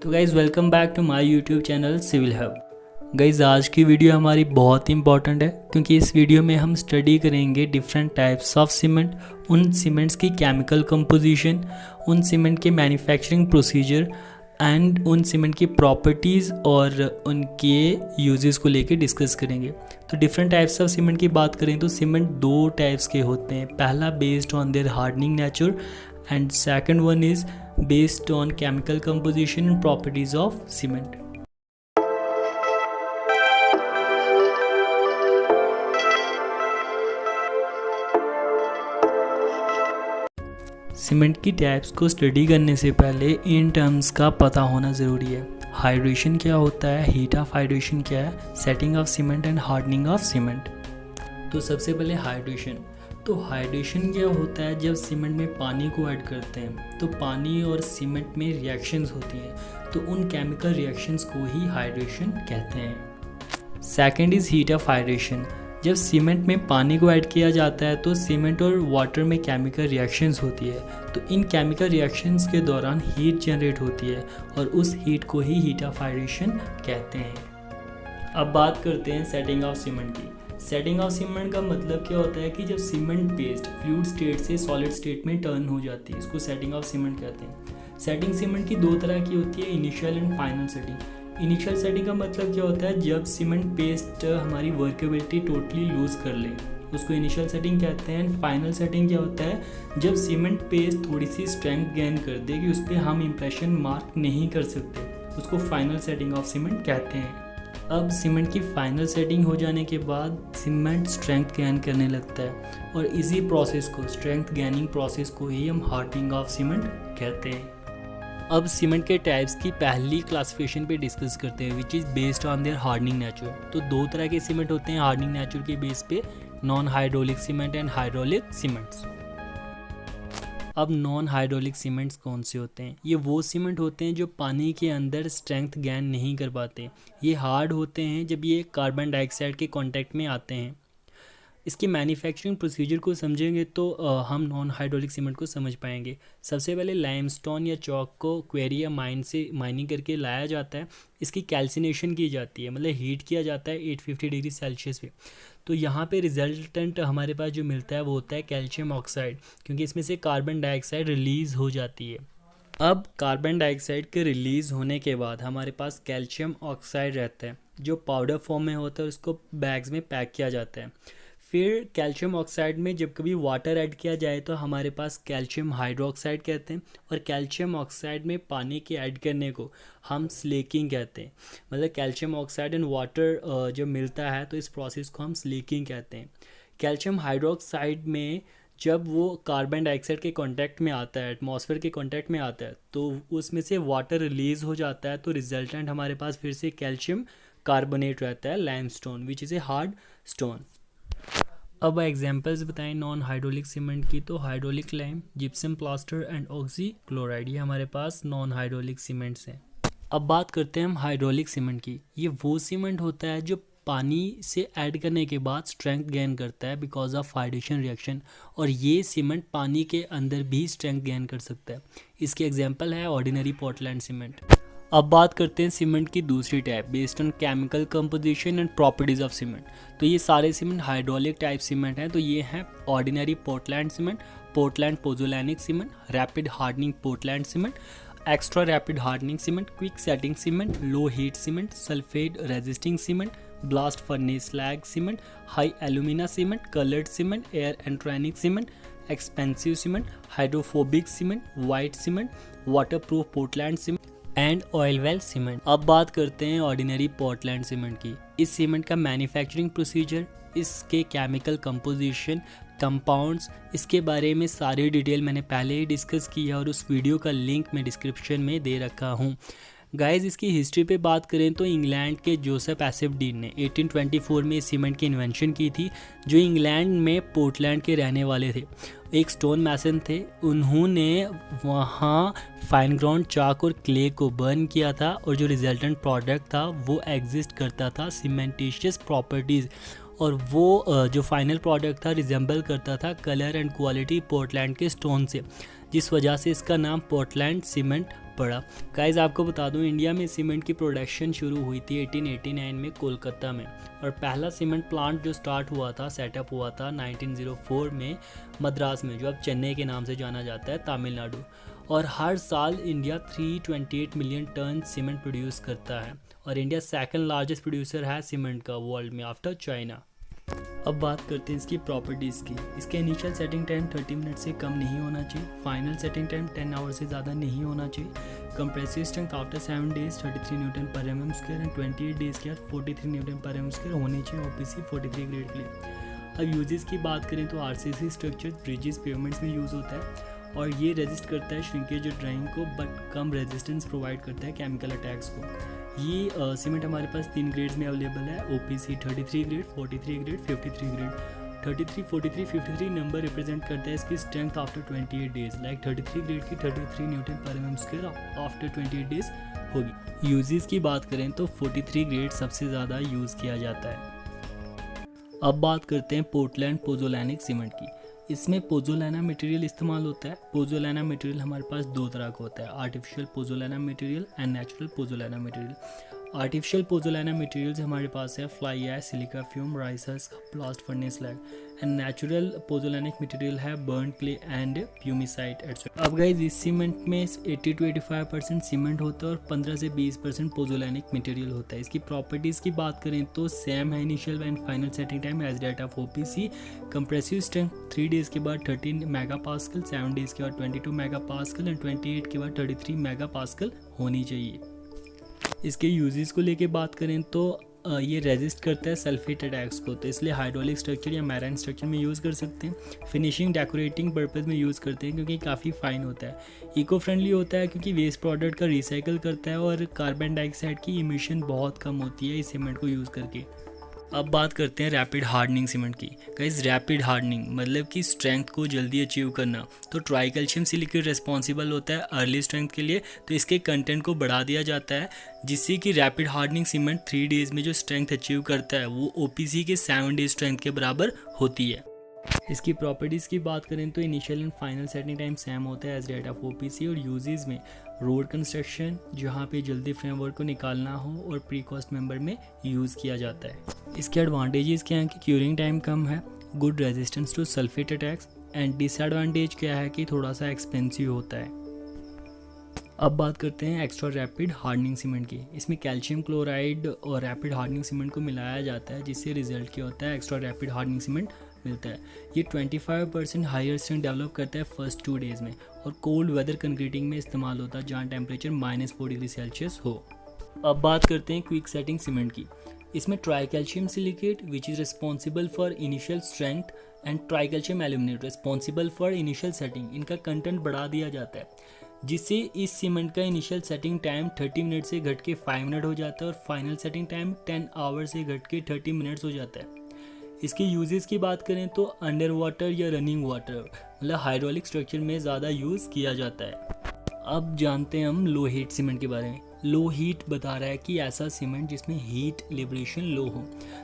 तो guys welcome back to my YouTube channel civil hub. Guys आज की video हमारी बहुत ही इंपॉर्टेंट है क्योंकि इस वीडियो में हम स्टडी करेंगे डिफरेंट टाइप्स ऑफ सीमेंट, उन सीमेंट्स की केमिकल कंपोजिशन, उन सीमेंट के मैन्युफैक्चरिंग प्रोसीजर एंड उन सीमेंट की प्रॉपर्टीज़ और उनके यूजेस को लेके डिस्कस करेंगे। तो डिफरेंट टाइप्स ऑफ सीमेंट की बात करें तो सीमेंट दो टाइप्स के होते हैं। पहला based on their hardening nature and second one is based on chemical composition and properties of cement. Cement की टाइप्स को स्टडी करने से पहले इन टर्म्स का पता होना ज़रूरी है। हाइड्रेशन क्या होता है, हीट ऑफ हाइड्रेशन क्या है, setting of cement and hardening of cement. तो सबसे पहले हाइड्रेशन। तो हाइड्रेशन क्या होता है, जब सीमेंट में पानी को ऐड करते हैं तो पानी और सीमेंट में रिएक्शंस होती हैं, तो उन केमिकल रिएक्शंस को ही हाइड्रेशन कहते हैं। Second is heat of hydration. जब सीमेंट में पानी को ऐड किया जाता है तो सीमेंट और वाटर में केमिकल रिएक्शंस होती है, तो इन केमिकल रिएक्शंस के दौरान हीट जनरेट होती है और उस हीट को ही हीट ऑफ हाइड्रेशन कहते हैं। अब बात करते हैं सेटिंग ऑफ सीमेंट की। सेटिंग ऑफ सीमेंट का मतलब क्या होता है कि जब सीमेंट पेस्ट फ्लूइड स्टेट से सॉलिड स्टेट में टर्न हो जाती है, इसको सेटिंग ऑफ सीमेंट कहते हैं। सेटिंग सीमेंट की दो तरह की होती है, initial and final setting. Initial setting का मतलब क्या होता है, जब सीमेंट पेस्ट हमारी वर्केबिलिटी टोटली लूज कर ले, उसको इनिशियल सेटिंग कहते हैं। फाइनल सेटिंग क्या होता है, जब सीमेंट पेस्ट थोड़ी सी स्ट्रेंथ गेन कर दे कि उस पर हम इंप्रेशन मार्क नहीं कर सकते, उसको फाइनल सेटिंग ऑफ सीमेंट कहते हैं। अब सीमेंट की फाइनल सेटिंग हो जाने के बाद सीमेंट स्ट्रेंथ गेन करने लगता है और इसी प्रोसेस को, स्ट्रेंथ गेनिंग प्रोसेस को ही हम हार्डनिंग ऑफ सीमेंट कहते हैं। अब सीमेंट के टाइप्स की पहली क्लासिफिकेशन पे डिस्कस करते हैं, which is based on their hardening nature. तो दो तरह के सीमेंट होते हैं हार्डनिंग नेचर के बेस पे, non hydraulic cement and hydraulic cements. अब नॉन हाइड्रोलिक सीमेंट्स कौन से होते हैं? ये वो सीमेंट होते हैं जो पानी के अंदर स्ट्रेंथ गेन नहीं कर पाते। ये हार्ड होते हैं जब ये कार्बन डाइऑक्साइड के कांटेक्ट में आते हैं। इसकी मैन्युफैक्चरिंग प्रोसीजर को समझेंगे तो हम नॉन हाइड्रोलिक सीमेंट को समझ पाएंगे। सबसे पहले लाइमस्टोन या चॉक को क्वेरी या माइन से माइनिंग करके लाया जाता है। इसकी कैल्सिनेशन की जाती है, मतलब हीट किया जाता है 850 डिग्री सेल्सियस पे। तो यहाँ पे रिजल्टेंट हमारे पास जो मिलता है वो होता है कैल्शियम ऑक्साइड, क्योंकि इसमें से कार्बन डाइऑक्साइड रिलीज़ हो जाती है। अब कार्बन डाइऑक्साइड के रिलीज़ होने के बाद हमारे पास कैल्शियम ऑक्साइड रहता है जो पाउडर फॉर्म में होता है, उसको बैग्स में पैक किया जाता है। फिर कैल्शियम ऑक्साइड में जब कभी वाटर ऐड किया जाए तो हमारे पास कैल्शियम हाइड्रोक्साइड कहते हैं, और कैल्शियम ऑक्साइड में पानी के ऐड करने को हम स्लेकिंग कहते हैं। मतलब कैल्शियम ऑक्साइड एंड वाटर जब मिलता है तो इस प्रोसेस को हम स्लेकिंग कहते हैं। कैल्शियम हाइड्रोक्साइड में जब वो कार्बन डाइऑक्साइड के कांटेक्ट में आता है, एटमॉस्फेयर के कांटेक्ट में आता है, तो उसमें से वाटर रिलीज़ हो जाता है, तो रिजल्टेंट हमारे पास फिर से कैल्शियम कार्बोनेट रहता है, limestone, which is a hard stone. अब एग्जांपल्स बताएं नॉन हाइड्रोलिक सीमेंट की। तो hydraulic lime, gypsum plaster and oxy chloride, ये हमारे पास नॉन हाइड्रोलिक सीमेंट्स हैं। अब बात करते हैं हम हाइड्रोलिक सीमेंट की। ये वो सीमेंट होता है जो पानी से ऐड करने के बाद स्ट्रेंथ गेन करता है बिकॉज ऑफ हाइड्रेशन रिएक्शन, और ये सीमेंट पानी के अंदर भी स्ट्रेंथ गेन कर सकता है। इसके एग्जाम्पल है ऑर्डिनरी पोर्टलैंड सीमेंट। अब बात करते हैं सीमेंट की दूसरी type, based on chemical composition and properties of cement. तो ये सारे सीमेंट हाइड्रोलिक टाइप सीमेंट हैं। तो ये हैं ordinary Portland cement, Portland pozzolanic cement, rapid hardening Portland cement, extra rapid hardening cement, quick setting cement, low heat cement, sulphate resisting cement, blast furnace slag cement, high alumina cement, coloured cement, air entraining cement, expensive cement, hydrophobic cement, white cement, waterproof Portland cement and oil well cement. अब बात करते हैं ordinary Portland cement की। इस cement का manufacturing procedure, इसके chemical composition, compounds, इसके बारे में सारी डिटेल मैंने पहले ही डिस्कस की है और उस वीडियो का लिंक मैं डिस्क्रिप्शन में दे रखा हूँ। गाइस, इसकी हिस्ट्री पे बात करें तो इंग्लैंड के जोसेफ एसेफडीन ने 1824 में सीमेंट की इन्वेंशन की थी, जो इंग्लैंड में पोर्टलैंड के रहने वाले थे। एक स्टोन मैसन थे, उन्होंने वहाँ फाइन ग्राउंड चाक और क्ले को बर्न किया था और जो रिजल्टेंट प्रोडक्ट था वो एग्जिस्ट करता था सीमेंटिशियस प्रॉपर्टीज़, और वो जो फाइनल प्रोडक्ट था रिजेंबल करता था कलर एंड क्वालिटी पोर्टलैंड के स्टोन से, जिस वजह से इसका नाम पोर्टलैंड सीमेंट पड़ा। गाइस आपको बता दूं, इंडिया में सीमेंट की प्रोडक्शन शुरू हुई थी 1889 में कोलकाता में, और पहला सीमेंट प्लांट जो स्टार्ट हुआ था, सेटअप हुआ था 1904 में मद्रास में, जो अब चेन्नई के नाम से जाना जाता है, तमिलनाडु। और हर साल India 328 million ton cement produce करता है, और इंडिया सेकंड लार्जेस्ट प्रोड्यूसर है सीमेंट का वर्ल्ड में आफ्टर चाइना। अब बात करते हैं इसकी प्रॉपर्टीज़ की। इसका इनिशियल सेटिंग टाइम 30 मिनट से कम नहीं होना चाहिए, फाइनल सेटिंग टाइम 10 आवर से ज़्यादा नहीं होना चाहिए। Compressive strength after 7 days 33 Newton पर एम स्क्वायर एंड 28 डेज के बाद 43 न्यूटन पर एम स्क्वायर होनी चाहिए ओपीसी 43 ग्रेड के लिए। अब यूजेस की बात करें तो आरसीसी स्ट्रक्चर, ब्रिजेस, पेवमेंट्स में यूज़ होता है, और ये रेजिस्ट करता है श्रिंकेज और ड्राइंग को, बट कम रेजिस्टेंस प्रोवाइड करता है केमिकल अटैक्स को। ये सीमेंट हमारे पास 3 ग्रेड्स में अवेलेबल है, OPC 33 grade, 43 grade, 53 grade. 33, 43, 53 number represent करता है इसकी strength after 28 days, like 33 grade की 33 न्यूटन पर एम स्क्वायर आफ्टर 28 डेज होगी। यूजेस की बात करें तो 43 ग्रेड सबसे ज़्यादा यूज़ किया जाता है। अब बात करते हैं पोर्टलैंड पोज़ोलैनिक सीमेंट की। इसमें पोज़ोलाना मटेरियल इस्तेमाल होता है। पोज़ोलाना मटेरियल हमारे पास 2 तरह का होता है, artificial pozzolana material and natural pozzolana material. Artificial pozzolana materials हमारे पास है fly ash, silica fume, rice husk, blast furnace slag, and natural pozzolanic material है burn clay and pumicite etcetera. अब गाइस इस सीमेंट में 80 to 85% सीमेंट होता है और 15 से 20% पोज़ोलानिक मटेरियल होता है। इसकी प्रॉपर्टीज़ की बात करें तो सेम है initial and final setting time as that of OPC. Compressive strength 3 days के बाद 13 मेगा पास्कल, 7 डेज़ के बाद 22 मेगा पास्कल एंड 28 के बाद 33 मेगा पास्कल होनी चाहिए। इसके यूजेस को लेके बात करें तो ये रेजिस्ट करता है सल्फेट अटैक्स को, तो इसलिए हाइड्रोलिक स्ट्रक्चर या मैराइन स्ट्रक्चर में यूज़ कर सकते हैं। फिनिशिंग डेकोरेटिंग पर्पस में यूज़ करते हैं क्योंकि काफ़ी फाइन होता है। इको फ्रेंडली होता है क्योंकि वेस्ट प्रोडक्ट का रिसाइकल करता है, और कार्बन डाइऑक्साइड की इमिशन बहुत कम होती है इस सीमेंट को यूज़ करके। अब बात करते हैं रैपिड हार्डनिंग सीमेंट की। गाइस रैपिड हार्डनिंग मतलब कि स्ट्रेंथ को जल्दी अचीव करना, तो ट्राई कैल्शियम सिलिकेट रिस्पॉन्सिबल होता है अर्ली स्ट्रेंथ के लिए, तो इसके कंटेंट को बढ़ा दिया जाता है जिससे कि रैपिड हार्डनिंग सीमेंट 3 डेज़ में जो स्ट्रेंथ अचीव करता है वो ओपीसी के 7 डेज स्ट्रेंथ के बराबर होती है। इसकी प्रॉपर्टीज़ की बात करें तो initial and final setting time same होता है एज डेट ऑफ ओपीसी, और यूजेस में रोड कंस्ट्रक्शन जहाँ पे जल्दी फ्रेमवर्क को निकालना हो और प्री कॉस्ट मेंबर में यूज़ किया जाता है। इसके एडवांटेजेस क्या हैं कि क्यूरिंग टाइम कम है, good resistance to sulphate attacks, and disadvantage क्या है कि थोड़ा सा एक्सपेंसिव होता है। अब बात करते हैं एक्स्ट्रा रैपिड हार्डनिंग सीमेंट की। इसमें कैल्शियम क्लोराइड और रैपिड हार्डनिंग सीमेंट को मिलाया जाता है जिससे रिजल्ट क्या होता है, एक्स्ट्रा रैपिड हार्डनिंग सीमेंट मिलता है। ये 25% हायर स्ट्रेंथ डेवलप करता है फर्स्ट 2 डेज़ में, और कोल्ड वेदर कंक्रीटिंग में इस्तेमाल होता है जहाँ टेम्परेचर -4 डिग्री सेल्सियस हो। अब बात करते हैं क्विक सेटिंग सीमेंट की। इसमें try calcium silicate which is responsible for initial strength and try calcium aluminate responsible for initial setting, इनका कंटेंट बढ़ा दिया जाता है जिससे इस सीमेंट का इनिशियल सेटिंग टाइम 30 मिनट से घट के 5 मिनट हो जाता है, और फाइनल सेटिंग टाइम 10 आवर से घट के 30 मिनट्स हो जाता है। इसके यूजेस की बात करें तो अंडर वाटर या रनिंग वाटर मतलब हाइड्रोलिक स्ट्रक्चर में ज़्यादा यूज़ किया जाता है। अब जानते हैं हम लो हीट सीमेंट के बारे में। लो हीट बता रहा है कि ऐसा सीमेंट जिसमें हीट लिबरेशन लो हो,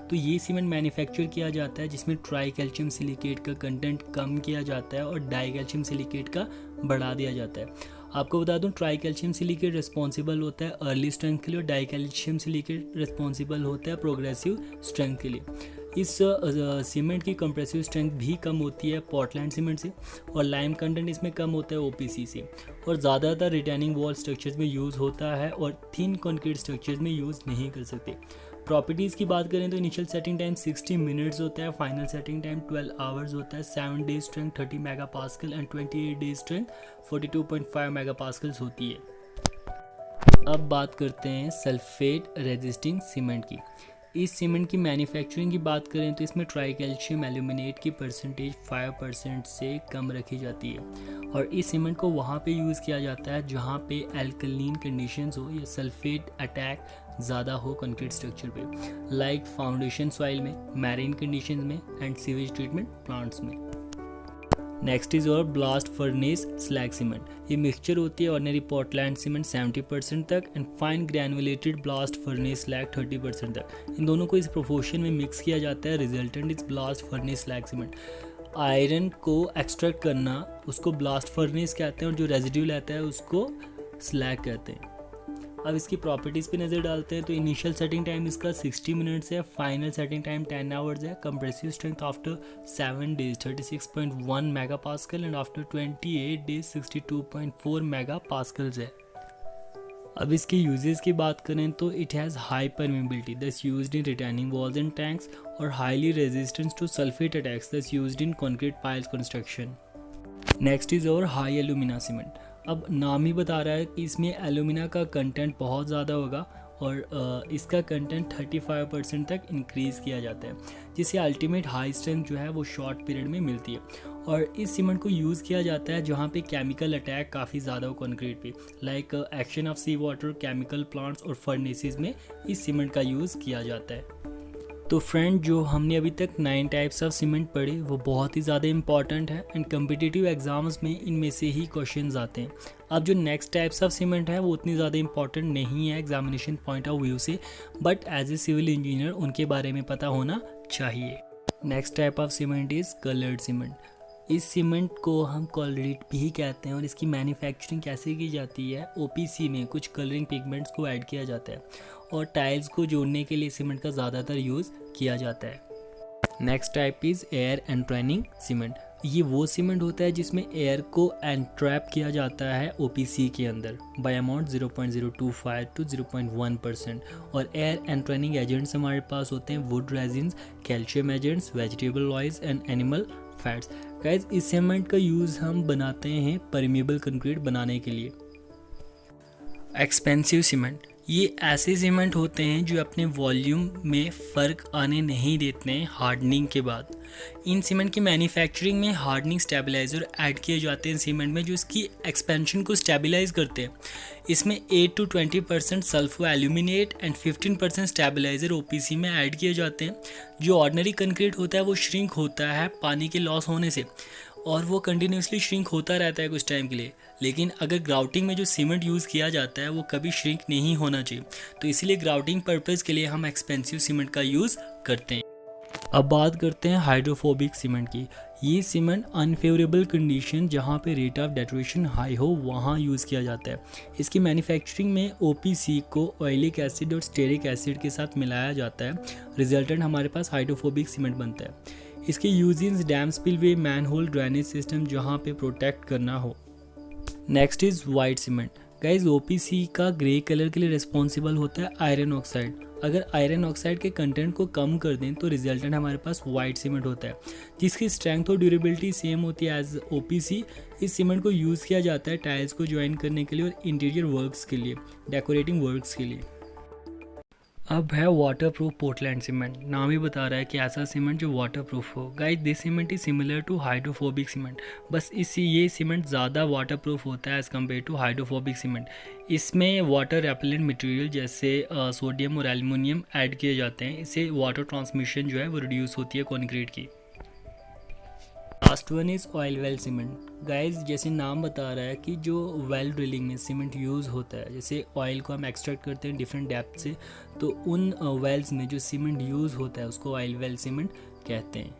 तो ये सीमेंट मैन्युफैक्चर किया जाता है जिसमें ट्राई कैल्शियम सिलिकेट का कंटेंट कम किया जाता है और डाई कैल्शियम सिलिकेट का बढ़ा दिया जाता है। आपको बता दूं ट्राई कैल्शियम सिलिकेट रिस्पॉन्सिबल होता है अर्ली स्ट्रेंथ के लिए, और डाई कैल्शियम सिलिकेट रिस्पॉन्सिबल होता है प्रोग्रेसिव स्ट्रेंथ के लिए। इस सीमेंट की कंप्रेसिव स्ट्रेंथ भी कम होती है पोर्टलैंड सीमेंट से, और लाइम कंटेंट इसमें कम होता है ओपीसी से, और ज़्यादातर रिटेनिंग वॉल स्ट्रक्चर्स में यूज़ होता है और थिन कंक्रीट स्ट्रक्चर्स में यूज़ नहीं कर सकते। प्रॉपर्टीज़ की बात करें तो इनिशियल सेटिंग टाइम 60 मिनट्स होता है, फाइनल सेटिंग टाइम 12 आवर्स होता है, 7 days strength 30 mega pascal and 28 days strength 42.5 mega pascals होती है। अब बात करते हैं सल्फेट रेजिस्टिंग सीमेंट की। इस सीमेंट की मैन्युफैक्चरिंग की बात करें तो इसमें ट्राई कैल्शियम एल्यूमिनेट की परसेंटेज 5% से कम रखी जाती है, और इस सीमेंट को वहाँ पे यूज़ किया जाता है जहाँ पे एल्कलीन कंडीशंस हो या सल्फेट अटैक ज़्यादा हो कंक्रीट स्ट्रक्चर पे, लाइक फाउंडेशन सॉइल में, मैरीन कंडीशंस में एंड सीवेज ट्रीटमेंट प्लांट्स में। नेक्स्ट इज और ब्लास्ट फर्नेस स्लैग सीमेंट। ये मिक्सचर होती है ऑर्डिनरी पोर्टलैंड सीमेंट 70% तक and fine granulated blast furnace slag 30% तक। इन दोनों को इस प्रोपोर्शन में मिक्स किया जाता है, resultant is blast furnace slag cement. Iron को एक्सट्रैक्ट करना उसको ब्लास्ट फर्नेस कहते हैं, और जो रेजिड्यू रहता है उसको स्लैग कहते हैं। अब इसकी प्रॉपर्टीज़ पे नज़र डालते हैं तो इनिशियल सेटिंग टाइम इसका 60 मिनट्स है, फाइनल सेटिंग टाइम 10 आवर्स है, compressive strength after 7 days 36.1 mega pascal and after 28 days 62.4 mega pascals है। अब इसके यूजेस की बात करें तो it has high permeability that's used in retaining walls and tanks और highly resistance to sulphate attacks that's used in concrete piles construction. Next is और high alumina cement. अब नाम ही बता रहा है कि इसमें एल्यूमिना का कंटेंट बहुत ज़्यादा होगा और इसका कंटेंट 35% तक इंक्रीज़ किया जाता है, जिससे अल्टीमेट हाई स्ट्रेंथ जो है वो शॉर्ट पीरियड में मिलती है। और इस सीमेंट को यूज़ किया जाता है जहाँ पे केमिकल अटैक काफ़ी ज़्यादा हो कंक्रीट पे, like action of sea water, chemical plants और फर्नेसेस में इस सीमेंट का यूज़ किया जाता है। तो फ्रेंड, जो हमने अभी तक 9 टाइप्स ऑफ सीमेंट पढ़े वो बहुत ही ज़्यादा इंपॉर्टेंट है एंड कम्पिटिटिव एग्जाम्स में इनमें से ही क्वेश्चंस आते हैं। अब जो नेक्स्ट टाइप्स ऑफ सीमेंट है वो उतनी ज़्यादा इंपॉर्टेंट नहीं है एग्जामिनेशन पॉइंट ऑफ व्यू से, but as a civil engineer उनके बारे में पता होना चाहिए। Next type of cement is coloured cement. इस सीमेंट को हम कॉलरीट भी कहते हैं और इसकी मैन्युफैक्चरिंग कैसे की जाती है, ओपीसी में कुछ कलरिंग पिगमेंट्स को ऐड किया जाता है और टाइल्स को जोड़ने के लिए सीमेंट का ज़्यादातर यूज़ किया जाता है। Next type is air entraining cement. ये वो सीमेंट होता है जिसमें एयर को एंट्रैप किया जाता है ओपीसी के अंदर बाय अमाउंट 0.025 to 0.1%। और एयर एंट्रेनिंग एजेंट्स हमारे पास होते हैं would resins, calcium agents, vegetable oils and animal fats. Guys, इस सीमेंट का यूज़ हम बनाते हैं परमेबल कंक्रीट बनाने के लिए। एक्सपेंसिव सीमेंट, ये ऐसे सीमेंट होते हैं जो अपने वॉल्यूम में फ़र्क आने नहीं देते हैं हार्डनिंग के बाद। इन सीमेंट की मैन्युफैक्चरिंग में हार्डनिंग स्टेबलाइज़र ऐड किए जाते हैं सीमेंट में, जो इसकी एक्सपेंशन को स्टेबलाइज करते हैं। इसमें 8 to 20% sulpho aluminate and 15% stabiliser OPC में ऐड किए जाते हैं। जो ऑर्डिनरी कंक्रीट होता है वो श्रिंक होता है पानी के लॉस होने से और वो कंटिन्यूसली श्रिंक होता रहता है कुछ टाइम के लिए, लेकिन अगर ग्राउटिंग में जो सीमेंट यूज़ किया जाता है वो कभी श्रिंक नहीं होना चाहिए, तो इसीलिए ग्राउटिंग पर्पज़ के लिए हम एक्सपेंसिव सीमेंट का यूज़ करते हैं। अब बात करते हैं हाइड्रोफोबिक सीमेंट की। ये सीमेंट अनफेवरेबल कंडीशन जहाँ पे रेट ऑफ डेटरेशन हाई हो वहाँ यूज़ किया जाता है। इसकी मैन्युफैक्चरिंग में ओपीसी को ऑयलिक एसिड और स्टेरिक एसिड के साथ मिलाया जाता है, रिजल्टेंट हमारे पास हाइड्रोफोबिक सीमेंट बनता है। इसके uses dam spillway, manhole, drainage system जहाँ पे प्रोटेक्ट करना हो। Next is white cement. Guys, OPC का ग्रे कलर के लिए रिस्पॉन्सिबल होता है आयरन ऑक्साइड। अगर आयरन ऑक्साइड के कंटेंट को कम कर दें तो रिजल्टेंट हमारे पास वाइट सीमेंट होता है, जिसकी स्ट्रेंथ और ड्यूरेबिलिटी सेम होती है एज ओपीसी। इस सीमेंट को यूज़ किया जाता है टाइल्स को ज्वाइन करने के लिए और इंटीरियर वर्क्स के लिए, डेकोरेटिंग वर्क्स के लिए। अब है वाटर प्रूफ पोर्टलैंड सीमेंट। नाम ही बता रहा है कि ऐसा सीमेंट जो वाटर प्रूफ हो। Guys, this cement is similar to hydrophobic cement, बस ये सीमेंट ज़्यादा वाटर प्रूफ होता है as compare to hydrophobic cement. इसमें वाटर रेपेलेंट मटेरियल जैसे सोडियम और एल्युमिनियम ऐड किए जाते हैं। इससे वाटर ट्रांसमिशन जो है वो रिड्यूस होती है कंक्रीट की। Last one is oil well cement. Guys, जैसे नाम बता रहा है कि जो वेल ड्रिलिंग में सीमेंट यूज़ होता है, जैसे ऑयल को हम एक्सट्रैक्ट करते हैं डिफरेंट डेप्थ से, तो उन वेल्स में जो सीमेंट यूज़ होता है उसको ऑयल वेल सीमेंट कहते हैं।